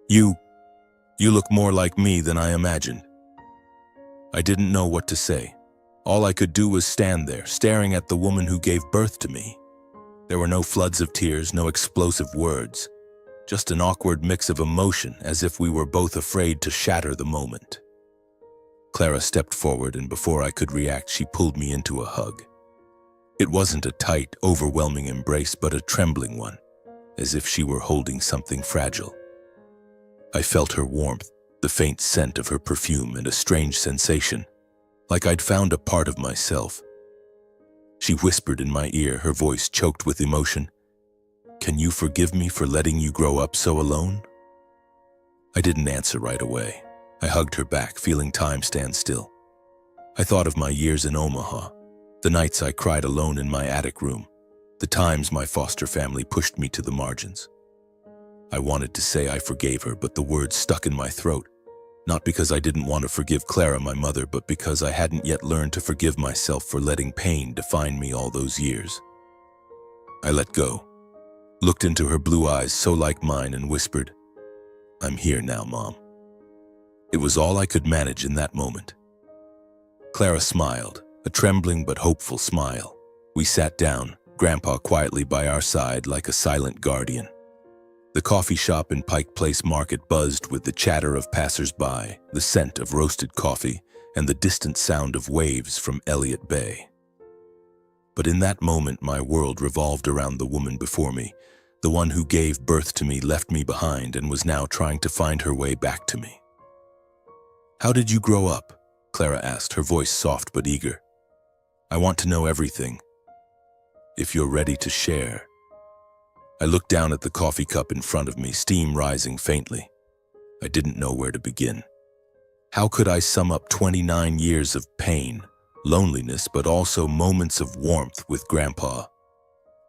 You look more like me than I imagined." I didn't know what to say. All I could do was stand there, staring at the woman who gave birth to me. There were no floods of tears, no explosive words, just an awkward mix of emotion, as if we were both afraid to shatter the moment. Clara stepped forward, and before I could react, she pulled me into a hug. It wasn't a tight, overwhelming embrace, but a trembling one, as if she were holding something fragile. I felt her warmth, the faint scent of her perfume, and a strange sensation, like I'd found a part of myself. She whispered in my ear, her voice choked with emotion, "Can you forgive me for letting you grow up so alone?" I didn't answer right away. I hugged her back, feeling time stand still. I thought of my years in Omaha, the nights I cried alone in my attic room, the times my foster family pushed me to the margins. I wanted to say I forgave her, but the words stuck in my throat. Not because I didn't want to forgive Clara, my mother, but because I hadn't yet learned to forgive myself for letting pain define me all those years. I let go, looked into her blue eyes so like mine, and whispered, "I'm here now, Mom." It was all I could manage in that moment. Clara smiled, a trembling but hopeful smile. We sat down, Grandpa quietly by our side like a silent guardian. The coffee shop in Pike Place Market buzzed with the chatter of passers-by, the scent of roasted coffee, and the distant sound of waves from Elliott Bay. But in that moment, my world revolved around the woman before me, the one who gave birth to me, left me behind, and was now trying to find her way back to me. "How did you grow up?" Clara asked, her voice soft but eager. "I want to know everything, if you're ready to share." I looked down at the coffee cup in front of me, steam rising faintly. I didn't know where to begin. How could I sum up 29 years of pain, loneliness, but also moments of warmth with Grandpa?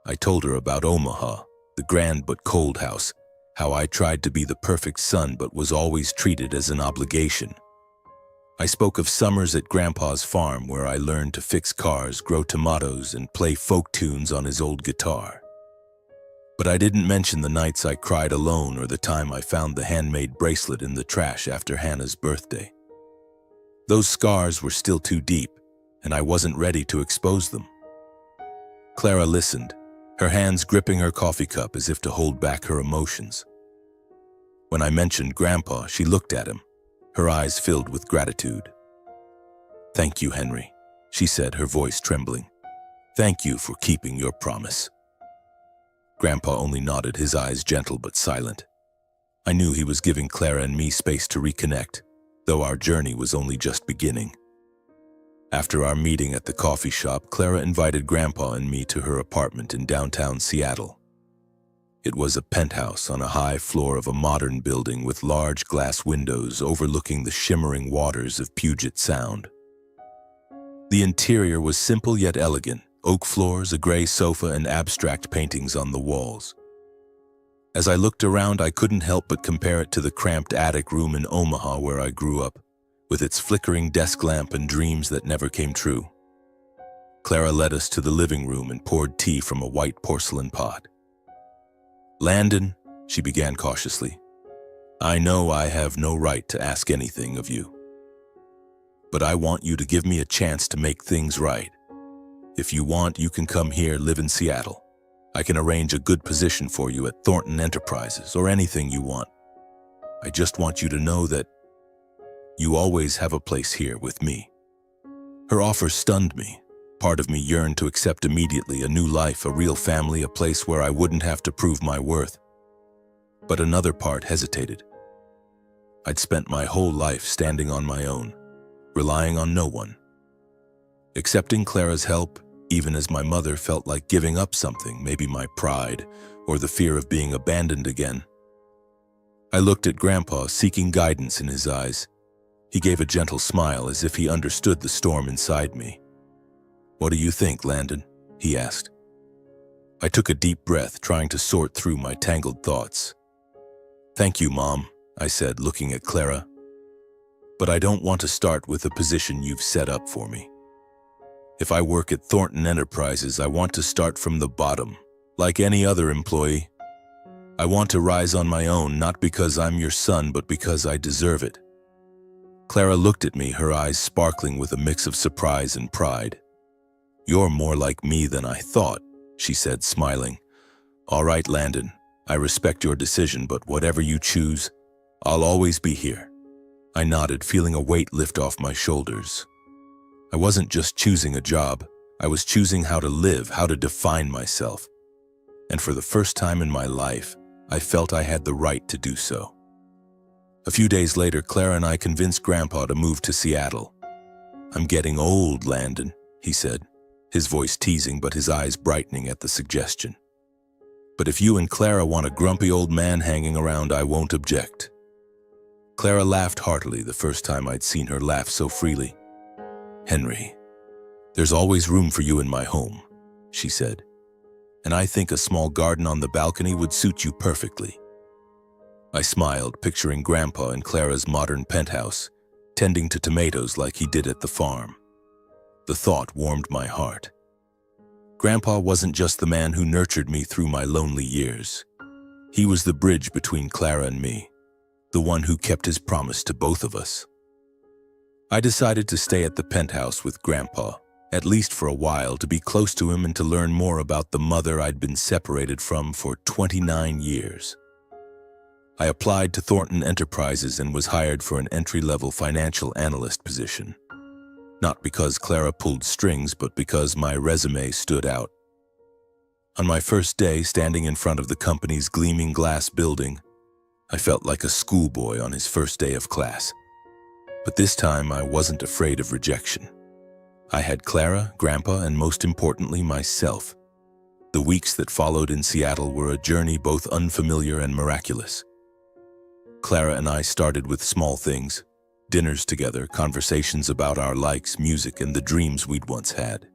I told her about Omaha, the grand but cold house, how I tried to be the perfect son but was always treated as an obligation. I spoke of summers at Grandpa's farm, where I learned to fix cars, grow tomatoes, and play folk tunes on his old guitar. But I didn't mention the nights I cried alone, or the time I found the handmade bracelet in the trash after Hannah's birthday. Those scars were still too deep, and I wasn't ready to expose them. Clara listened, her hands gripping her coffee cup as if to hold back her emotions. When I mentioned Grandpa, she looked at him, her eyes filled with gratitude. "Thank you, Henry," she said, her voice trembling. "Thank you for keeping your promise." Grandpa only nodded, his eyes gentle but silent. I knew he was giving Clara and me space to reconnect, though our journey was only just beginning. After our meeting at the coffee shop, Clara invited Grandpa and me to her apartment in downtown Seattle. It was a penthouse on a high floor of a modern building with large glass windows overlooking the shimmering waters of Puget Sound. The interior was simple yet elegant. Oak floors, a gray sofa, and abstract paintings on the walls. As I looked around, I couldn't help but compare it to the cramped attic room in Omaha where I grew up, with its flickering desk lamp and dreams that never came true. Clara led us to the living room and poured tea from a white porcelain pot. "Landon," she began cautiously, "I know I have no right to ask anything of you, but I want you to give me a chance to make things right. If you want, you can come here, live in Seattle. I can arrange a good position for you at Thornton Enterprises, or anything you want. I just want you to know that you always have a place here with me." Her offer stunned me. Part of me yearned to accept immediately, a new life, a real family, a place where I wouldn't have to prove my worth. But another part hesitated. I'd spent my whole life standing on my own, relying on no one. Accepting Clara's help, even as my mother, felt like giving up something, maybe my pride, or the fear of being abandoned again. I looked at Grandpa, seeking guidance in his eyes. He gave a gentle smile as if he understood the storm inside me. "What do you think, Landon?" he asked. I took a deep breath, trying to sort through my tangled thoughts. "Thank you, Mom," I said, looking at Clara. "But I don't want to start with a position you've set up for me. If I work at Thornton Enterprises, I want to start from the bottom, like any other employee. I want to rise on my own, not because I'm your son, but because I deserve it." Clara looked at me, her eyes sparkling with a mix of surprise and pride. "You're more like me than I thought," she said, smiling. "All right, Landon, I respect your decision, but whatever you choose, I'll always be here." I nodded, feeling a weight lift off my shoulders. I wasn't just choosing a job, I was choosing how to live, how to define myself. And for the first time in my life, I felt I had the right to do so. A few days later, Clara and I convinced Grandpa to move to Seattle. "I'm getting old, Landon," he said, his voice teasing but his eyes brightening at the suggestion. "But if you and Clara want a grumpy old man hanging around, I won't object." Clara laughed heartily, the first time I'd seen her laugh so freely. "Henry, there's always room for you in my home," she said. "And I think a small garden on the balcony would suit you perfectly." I smiled, picturing Grandpa in Clara's modern penthouse, tending to tomatoes like he did at the farm. The thought warmed my heart. Grandpa wasn't just the man who nurtured me through my lonely years. He was the bridge between Clara and me, the one who kept his promise to both of us. I decided to stay at the penthouse with Grandpa, at least for a while, to be close to him and to learn more about the mother I'd been separated from for 29 years. I applied to Thornton Enterprises and was hired for an entry-level financial analyst position. Not because Clara pulled strings, but because my resume stood out. On my first day, standing in front of the company's gleaming glass building, I felt like a schoolboy on his first day of class. But this time, I wasn't afraid of rejection. I had Clara, Grandpa, and most importantly, myself. The weeks that followed in Seattle were a journey both unfamiliar and miraculous. Clara and I started with small things: dinners together, conversations about our likes, music, and the dreams we'd once had.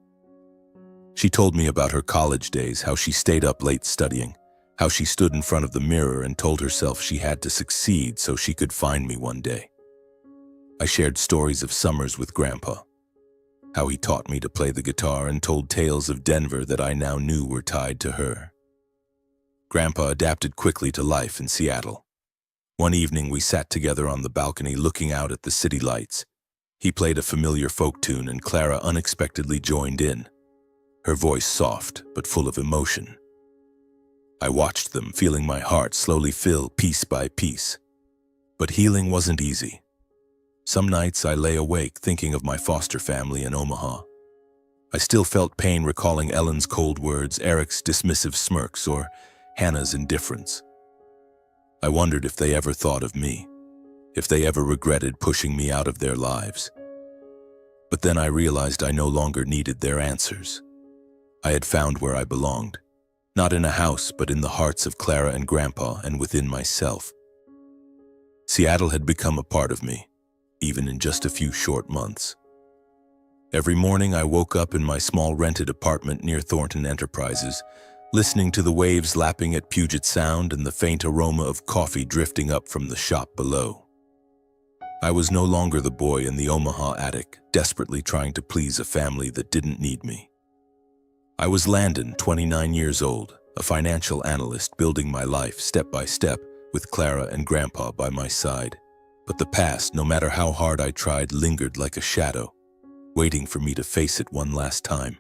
She told me about her college days, how she stayed up late studying, how she stood in front of the mirror and told herself she had to succeed so she could find me one day. I shared stories of summers with Grandpa, how he taught me to play the guitar and told tales of Denver that I now knew were tied to her. Grandpa adapted quickly to life in Seattle. One evening we sat together on the balcony looking out at the city lights. He played a familiar folk tune and Clara unexpectedly joined in, her voice soft but full of emotion. I watched them, feeling my heart slowly fill piece by piece. But healing wasn't easy. Some nights I lay awake thinking of my foster family in Omaha. I still felt pain recalling Ellen's cold words, Eric's dismissive smirks, or Hannah's indifference. I wondered if they ever thought of me, if they ever regretted pushing me out of their lives. But then I realized I no longer needed their answers. I had found where I belonged, not in a house, but in the hearts of Clara and Grandpa and within myself. Seattle had become a part of me, even in just a few short months. Every morning I woke up in my small rented apartment near Thornton Enterprises, listening to the waves lapping at Puget Sound and the faint aroma of coffee drifting up from the shop below. I was no longer the boy in the Omaha attic, desperately trying to please a family that didn't need me. I was Landon, 29 years old, a financial analyst building my life step by step with Clara and Grandpa by my side. But the past, no matter how hard I tried, lingered like a shadow, waiting for me to face it one last time.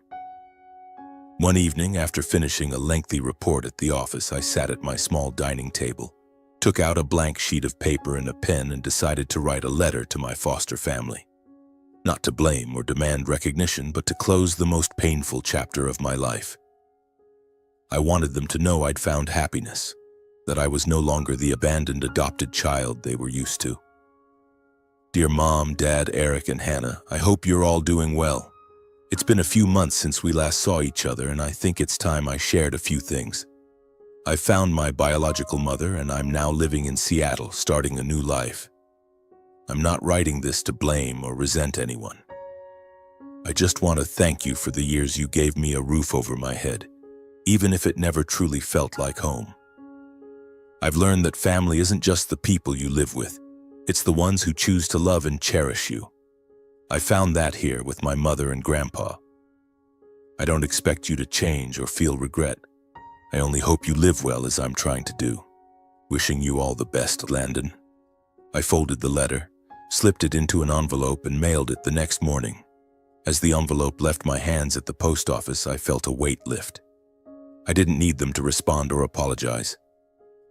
One evening, after finishing a lengthy report at the office, I sat at my small dining table, took out a blank sheet of paper and a pen, and decided to write a letter to my foster family. Not to blame or demand recognition, but to close the most painful chapter of my life. I wanted them to know I'd found happiness, that I was no longer the abandoned adopted child they were used to. Dear Mom, Dad, Eric, and Hannah, I hope you're all doing well. It's been a few months since we last saw each other, and I think it's time I shared a few things. I've found my biological mother, and I'm now living in Seattle, starting a new life. I'm not writing this to blame or resent anyone. I just want to thank you for the years you gave me a roof over my head, even if it never truly felt like home. I've learned that family isn't just the people you live with. It's the ones who choose to love and cherish you. I found that here with my mother and grandpa. I don't expect you to change or feel regret. I only hope you live well as I'm trying to do. Wishing you all the best, Landon. I folded the letter, slipped it into an envelope, and mailed it the next morning. As the envelope left my hands at the post office, I felt a weight lift. I didn't need them to respond or apologize.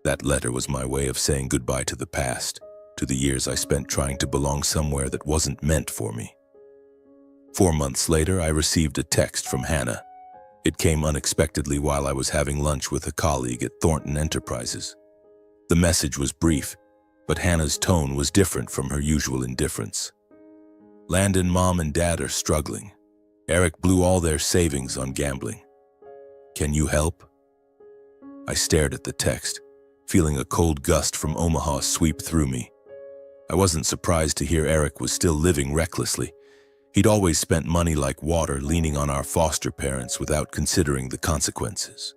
That letter was my way of saying goodbye to the past, to the years I spent trying to belong somewhere that wasn't meant for me. 4 months later, I received a text from Hannah. It came unexpectedly while I was having lunch with a colleague at Thornton Enterprises. The message was brief, but Hannah's tone was different from her usual indifference. Landon, Mom and Dad are struggling. Eric blew all their savings on gambling. Can you help? I stared at the text, feeling a cold gust from Omaha sweep through me. I wasn't surprised to hear Eric was still living recklessly. He'd always spent money like water, leaning on our foster parents without considering the consequences.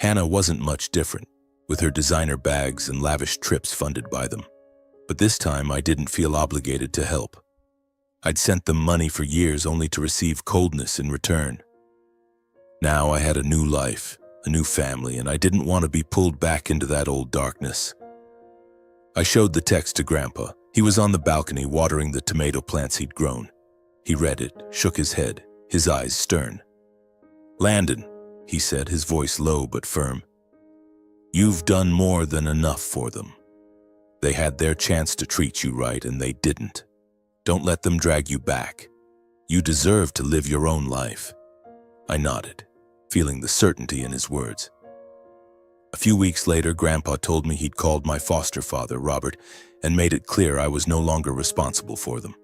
Hannah wasn't much different, with her designer bags and lavish trips funded by them. But this time I didn't feel obligated to help. I'd sent them money for years only to receive coldness in return. Now I had a new life, a new family, and I didn't want to be pulled back into that old darkness. I showed the text to Grandpa. He was on the balcony watering the tomato plants he'd grown. He read it, shook his head, his eyes stern. Landon, he said, his voice low but firm. You've done more than enough for them. They had their chance to treat you right and they didn't. Don't let them drag you back. You deserve to live your own life. I nodded, feeling the certainty in his words. A few weeks later, Grandpa told me he'd called my foster father, Robert, and made it clear I was no longer responsible for them.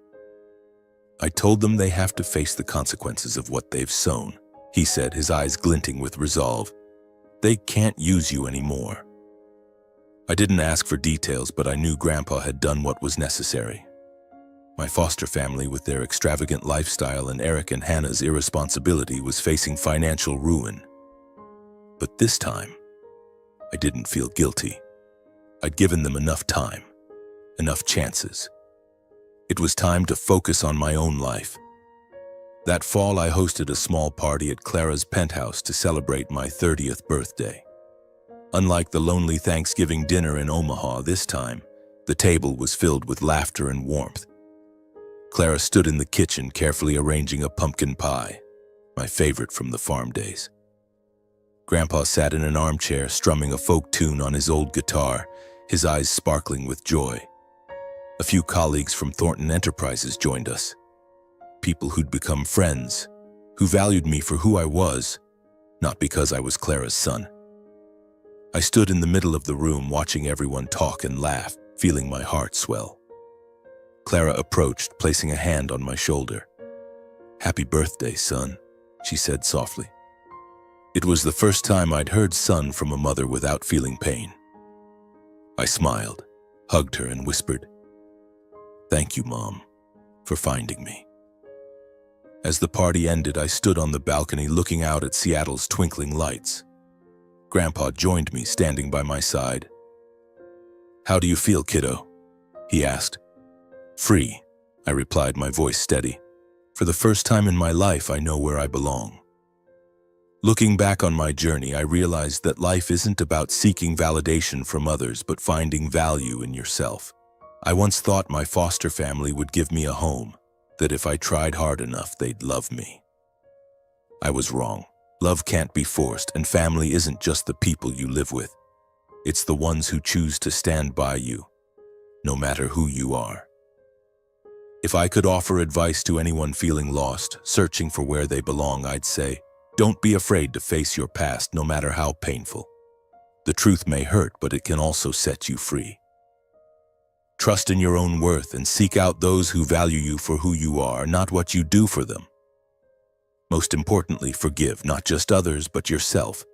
I told them they have to face the consequences of what they've sown, he said, his eyes glinting with resolve. They can't use you anymore. I didn't ask for details, but I knew Grandpa had done what was necessary. My foster family, with their extravagant lifestyle and Eric and Hannah's irresponsibility, was facing financial ruin. But this time, I didn't feel guilty. I'd given them enough time, enough chances. It was time to focus on my own life. That fall, I hosted a small party at Clara's penthouse to celebrate my 30th birthday. Unlike the lonely Thanksgiving dinner in Omaha this time, the table was filled with laughter and warmth. Clara stood in the kitchen carefully arranging a pumpkin pie, my favorite from the farm days. Grandpa sat in an armchair strumming a folk tune on his old guitar, his eyes sparkling with joy. A few colleagues from Thornton Enterprises joined us. People who'd become friends, who valued me for who I was, not because I was Clara's son. I stood in the middle of the room watching everyone talk and laugh, feeling my heart swell. Clara approached, placing a hand on my shoulder. "Happy birthday, son," she said softly. It was the first time I'd heard son from a mother without feeling pain. I smiled, hugged her, and whispered, "Thank you, Mom, for finding me." As the party ended, I stood on the balcony looking out at Seattle's twinkling lights. Grandpa joined me, standing by my side. "How do you feel, kiddo?" he asked. "Free," I replied, my voice steady. "For the first time in my life, I know where I belong." Looking back on my journey, I realized that life isn't about seeking validation from others, but finding value in yourself. I once thought my foster family would give me a home, that if I tried hard enough, they'd love me. I was wrong. Love can't be forced, and family isn't just the people you live with. It's the ones who choose to stand by you, no matter who you are. If I could offer advice to anyone feeling lost, searching for where they belong, I'd say, don't be afraid to face your past, no matter how painful. The truth may hurt, but it can also set you free. Trust in your own worth and seek out those who value you for who you are, not what you do for them. Most importantly, forgive not just others, but yourself,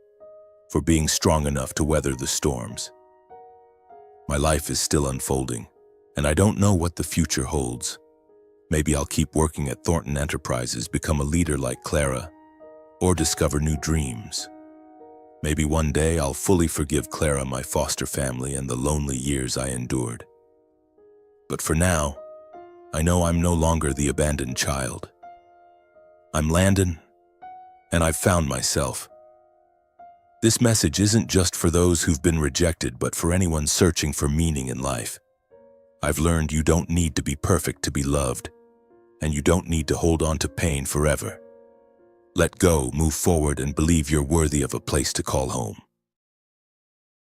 for being strong enough to weather the storms. My life is still unfolding, and I don't know what the future holds. Maybe I'll keep working at Thornton Enterprises, become a leader like Clara. or discover new dreams. Maybe one day I'll fully forgive Clara, my foster family, and the lonely years I endured. But for now, I know I'm no longer the abandoned child. I'm Landon, and I've found myself. This message isn't just for those who've been rejected, but for anyone searching for meaning in life. I've learned you don't need to be perfect to be loved, and you don't need to hold on to pain forever. Let go, move forward, and believe you're worthy of a place to call home.